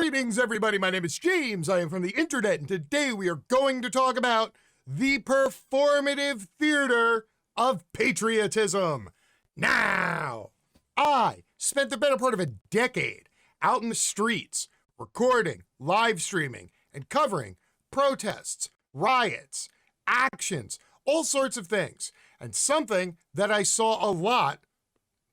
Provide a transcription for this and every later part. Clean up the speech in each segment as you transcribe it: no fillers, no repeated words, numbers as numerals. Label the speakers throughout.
Speaker 1: Greetings, everybody. My name is James. I am from the internet, and today we are going to talk about the performative theater of patriotism. Now, I spent the better part of a decade out in the streets, recording, live streaming, and covering protests, riots, actions, all sorts of things. And something that I saw a lot,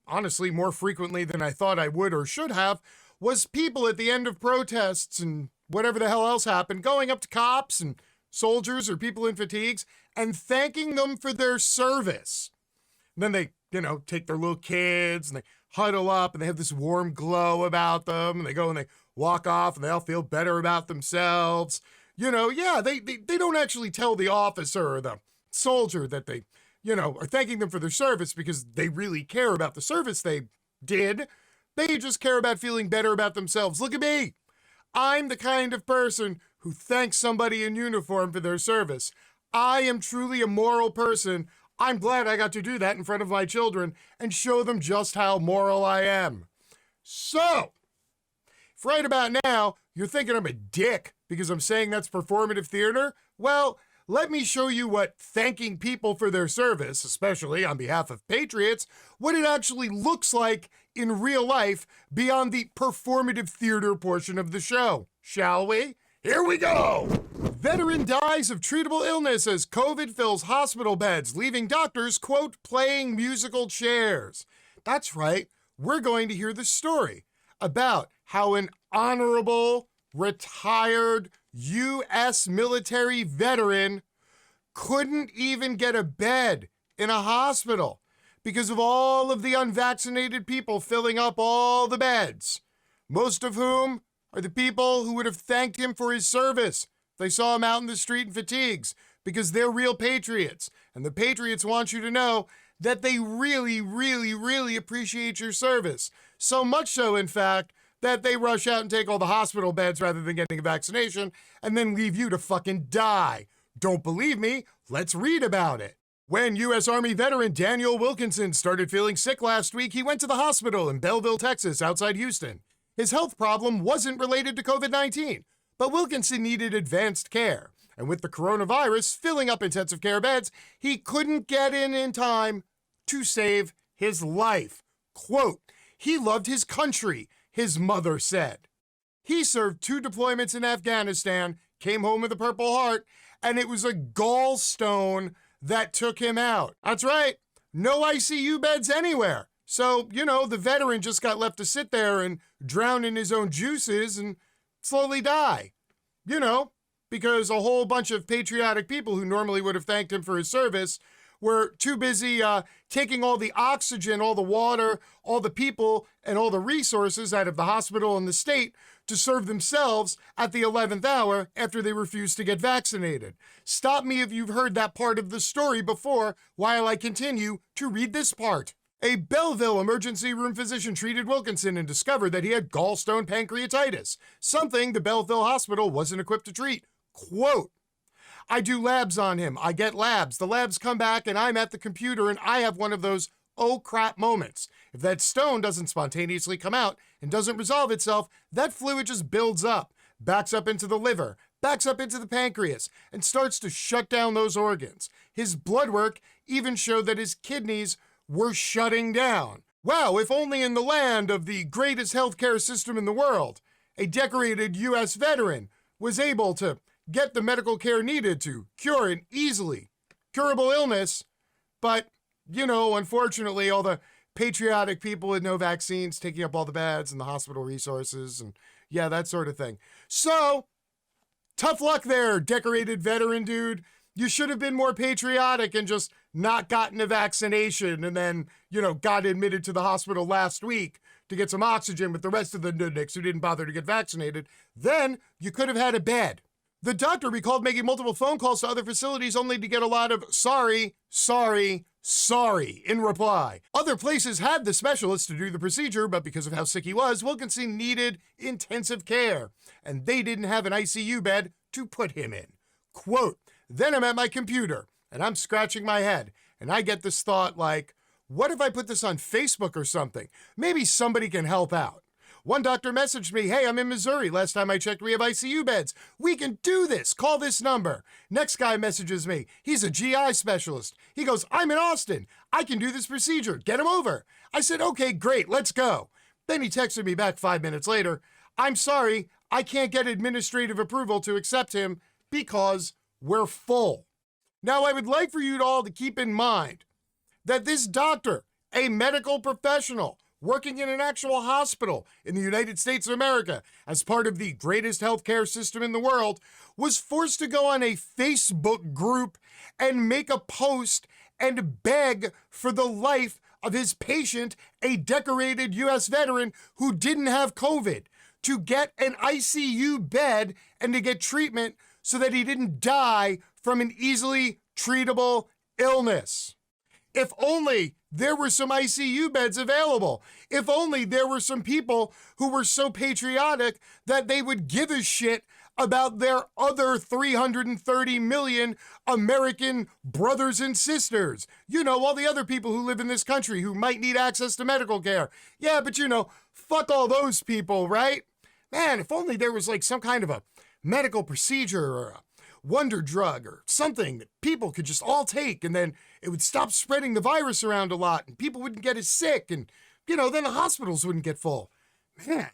Speaker 1: honestly, more frequently than I thought I would or should have, was people at the end of protests and whatever the hell else happened, going up to cops and soldiers or people in fatigues and thanking them for their service. And then they, take their little kids and they huddle up and they have this warm glow about them and they go and they walk off and they all feel better about themselves. They don't actually tell the officer or the soldier that they, are thanking them for their service because they really care about the service they did. They just care about feeling better about themselves. Look at me. I'm the kind of person who thanks somebody in uniform for their service. I am truly a moral person. I'm glad I got to do that in front of my children and show them just how moral I am. So, if right about now you're thinking I'm a dick because I'm saying that's performative theater, well, let me show you what thanking people for their service, especially on behalf of patriots, what it actually looks like in real life beyond the performative theater portion of the show. Shall we? Here we go! Veteran dies of treatable illness as COVID fills hospital beds, leaving doctors, quote, playing musical chairs. That's right, we're going to hear the story about how an honorable, retired U.S. military veteran couldn't even get a bed in a hospital because of all of the unvaccinated people filling up all the beds, most of whom are the people who would have thanked him for his service if they saw him out in the street in fatigues, because they're real patriots. And the patriots want you to know that they really, really, really appreciate your service. So much so, in fact, that they rush out and take all the hospital beds rather than getting a vaccination and then leave you to fucking die. Don't believe me? Let's read about it. When U.S. Army veteran Daniel Wilkinson started feeling sick last week, he went to the hospital in Belleville, Texas, outside Houston. His health problem wasn't related to COVID-19, but Wilkinson needed advanced care. And with the coronavirus filling up intensive care beds, he couldn't get in time to save his life. Quote, he loved his country, his mother said. He served 2 deployments in Afghanistan, came home with a Purple Heart, and it was a gallstone that took him out. That's right, no ICU beds anywhere. So, the veteran just got left to sit there and drown in his own juices and slowly die. Because a whole bunch of patriotic people who normally would have thanked him for his service were too busy taking all the oxygen, all the water, all the people, and all the resources out of the hospital and the state to serve themselves at the 11th hour after they refused to get vaccinated. Stop me if you've heard that part of the story before while I continue to read this part. A Belleville emergency room physician treated Wilkinson and discovered that he had gallstone pancreatitis, something the Belleville hospital wasn't equipped to treat. Quote, I do labs on him. I get labs. The labs come back and I'm at the computer and I have one of those oh crap moments. If that stone doesn't spontaneously come out and doesn't resolve itself, that fluid just builds up, backs up into the liver, backs up into the pancreas, and starts to shut down those organs. His blood work even showed that his kidneys were shutting down. Wow, if only in the land of the greatest healthcare system in the world, a decorated U.S. veteran was able to get the medical care needed to cure an easily curable illness. But, unfortunately, all the patriotic people with no vaccines taking up all the beds and the hospital resources and that sort of thing. So, tough luck there, decorated veteran dude. You should have been more patriotic and just not gotten a vaccination and then, got admitted to the hospital last week to get some oxygen with the rest of the nudniks who didn't bother to get vaccinated. Then you could have had a bed. The doctor recalled making multiple phone calls to other facilities only to get a lot of sorry in reply. Other places had the specialist to do the procedure, but because of how sick he was, Wilkinson needed intensive care, and they didn't have an ICU bed to put him in. Quote, then I'm at my computer, and I'm scratching my head, and I get this thought like, what if I put this on Facebook or something? Maybe somebody can help out. One doctor messaged me, hey, I'm in Missouri. Last time I checked, we have ICU beds. We can do this. Call this number. Next guy messages me. He's a GI specialist. He goes, I'm in Austin. I can do this procedure. Get him over. I said, okay, great. Let's go. Then he texted me back 5 minutes later. I'm sorry. I can't get administrative approval to accept him because we're full. Now, I would like for you all to keep in mind that this doctor, a medical professional working in an actual hospital in the United States of America as part of the greatest healthcare system in the world, was forced to go on a Facebook group and make a post and beg for the life of his patient, a decorated U.S. veteran who didn't have COVID, to get an ICU bed and to get treatment so that he didn't die from an easily treatable illness. If only there were some ICU beds available. If only there were some people who were so patriotic that they would give a shit about their other 330 million American brothers and sisters. You know, all the other people who live in this country who might need access to medical care. Yeah, but you know, fuck all those people, right? Man, if only there was like some kind of a medical procedure or a wonder drug or something that people could just all take, and then it would stop spreading the virus around a lot and people wouldn't get as sick, and, you know, then the hospitals wouldn't get full. Man,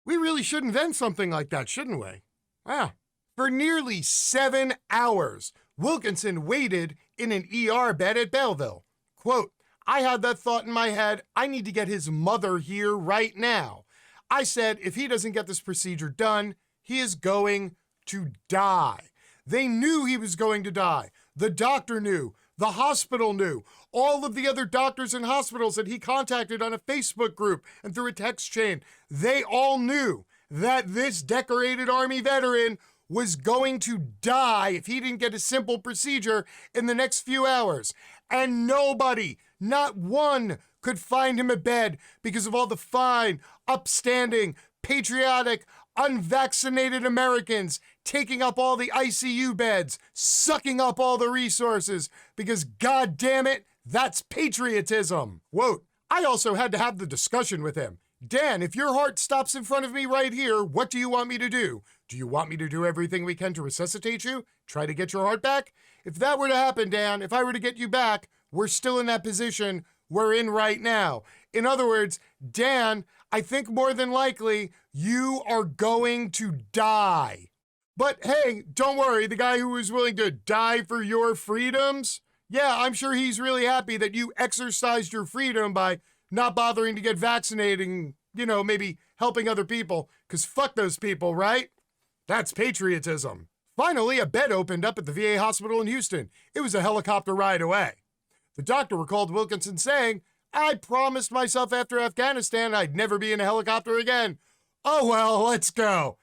Speaker 1: we really should invent something like that, shouldn't we? Wow. For nearly 7 hours, Wilkinson waited in an ER bed at Belleville. Quote, I had that thought in my head, I need to get his mother here right now. I said, if he doesn't get this procedure done, he is going to die. They knew he was going to die. The doctor knew. The hospital knew. All of the other doctors and hospitals that he contacted on a Facebook group and through a text chain, they all knew that this decorated Army veteran was going to die if he didn't get a simple procedure in the next few hours. And nobody, not one, could find him a bed because of all the fine, upstanding, patriotic, unvaccinated Americans taking up all the ICU beds, sucking up all the resources, because God damn it, that's patriotism. Quote, I also had to have the discussion with him. Dan, if your heart stops in front of me right here, what do you want me to do? Do you want me to do everything we can to resuscitate you? Try to get your heart back? If that were to happen, Dan, if I were to get you back, we're still in that position we're in right now. In other words, Dan, I think more than likely you are going to die. But hey, don't worry, the guy who was willing to die for your freedoms, yeah, I'm sure he's really happy that you exercised your freedom by not bothering to get vaccinated and, you know, maybe helping other people, because fuck those people, right? That's patriotism. Finally, a bed opened up at the VA hospital in Houston. It was a helicopter ride away. The doctor recalled Wilkinson saying, I promised myself after Afghanistan I'd never be in a helicopter again. Oh well, let's go.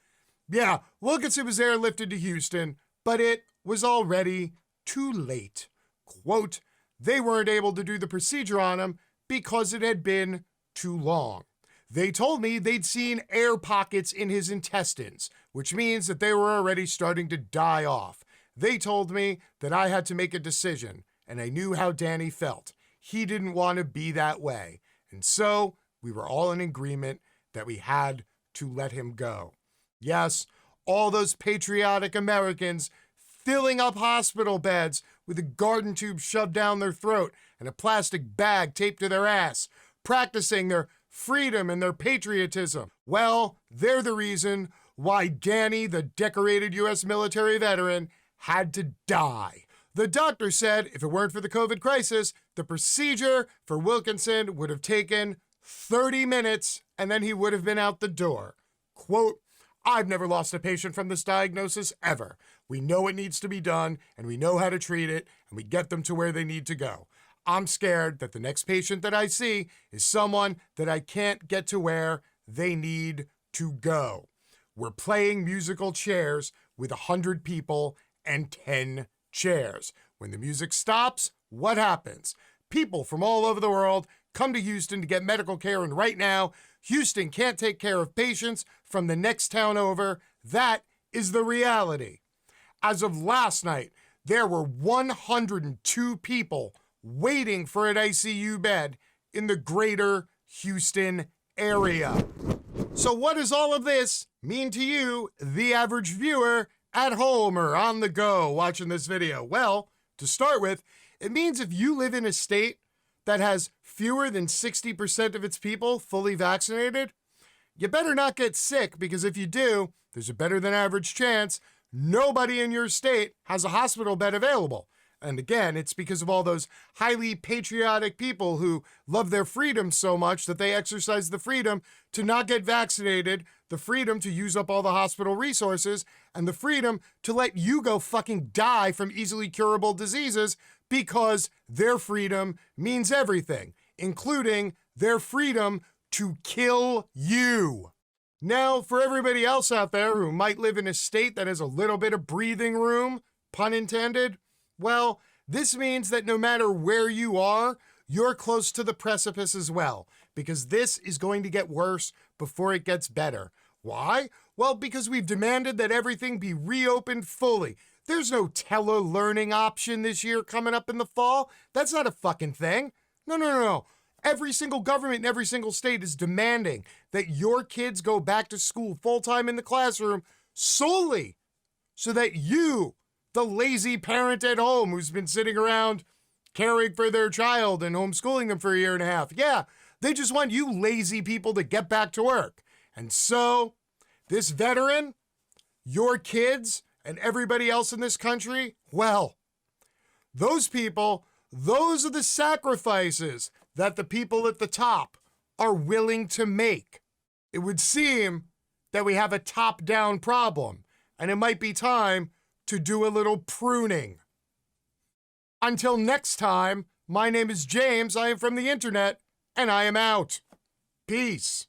Speaker 1: Yeah, Wilkinson was airlifted to Houston, but it was already too late. Quote, they weren't able to do the procedure on him because it had been too long. They told me they'd seen air pockets in his intestines, which means that they were already starting to die off. They told me that I had to make a decision, and I knew how Danny felt. He didn't want to be that way. And so we were all in agreement that we had to let him go. Yes, all those patriotic Americans filling up hospital beds with a garden tube shoved down their throat and a plastic bag taped to their ass, practicing their freedom and their patriotism. Well, they're the reason why Danny, the decorated U.S. military veteran, had to die. The doctor said if it weren't for the COVID crisis, the procedure for Wilkinson would have taken 30 minutes and then he would have been out the door. Quote, I've never lost a patient from this diagnosis ever. We know what needs to be done and we know how to treat it and we get them to where they need to go. I'm scared that the next patient that I see is someone that I can't get to where they need to go. We're playing musical chairs with 100 people and 10 chairs. When the music stops, what happens? People from all over the world come to Houston to get medical care, and right now, Houston can't take care of patients from the next town over. That is the reality. As of last night, there were 102 people waiting for an ICU bed in the greater Houston area. So what does all of this mean to you, the average viewer, at home or on the go watching this video? Well, to start with, it means if you live in a state that has fewer than 60% of its people fully vaccinated, you better not get sick, because if you do, there's a better than average chance nobody in your state has a hospital bed available. And again, it's because of all those highly patriotic people who love their freedom so much that they exercise the freedom to not get vaccinated, the freedom to use up all the hospital resources, and the freedom to let you go fucking die from easily curable diseases, because their freedom means everything, including their freedom to kill you. Now, for everybody else out there who might live in a state that has a little bit of breathing room, pun intended, well, this means that no matter where you are, you're close to the precipice as well, because this is going to get worse before it gets better. Why? Well, because we've demanded that everything be reopened fully. There's no tele-learning option this year coming up in the fall. That's not a fucking thing. No. Every single government in every single state is demanding that your kids go back to school full-time in the classroom solely so that you, the lazy parent at home who's been sitting around caring for their child and homeschooling them for a year and a half, yeah, they just want you lazy people to get back to work. And so, this veteran, your kids, and everybody else in this country, well, those people, those are the sacrifices that the people at the top are willing to make. It would seem that we have a top-down problem, and it might be time to do a little pruning. Until next time, my name is James, I am from the internet, and I am out. Peace.